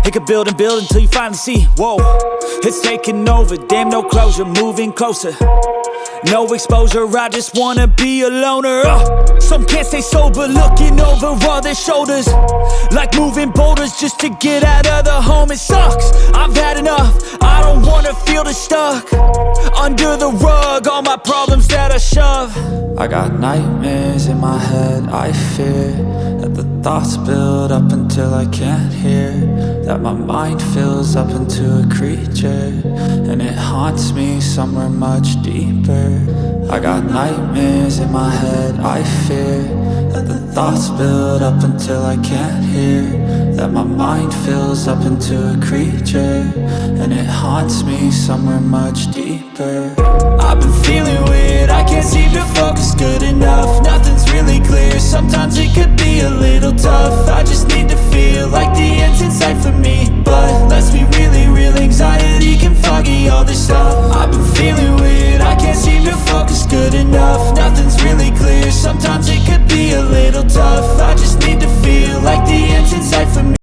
It could build and build until you finally see, whoa, it's taking over, damn no closure, moving closer. No exposure, I just wanna be a loner. Some can't stay sober, looking over all their shoulders, like moving boulders just to get out of the home. It sucks, I've had enough, I don't wanna feel stuck under the rug, all my problems that I shove. I got nightmares in my head, I fear that the thoughts build up until I can't hear, that my mind fills up into a creature, and it haunts me somewhere much deeper. I got nightmares in my head, I fear that the thoughts build up until I can't hear, that my mind fills up into a creature, and it haunts me somewhere much deeper. I've been feeling weird, I can't seem to focus good enough, nothing's really clear, sometimes it could be a little tough. I just need to feel like the end's in sight for me, but let's be really real, anxiety can foggy all this stuff. I've been feeling weird, I can't seem to focus good enough, nothing's really clear, sometimes it could be a little tough.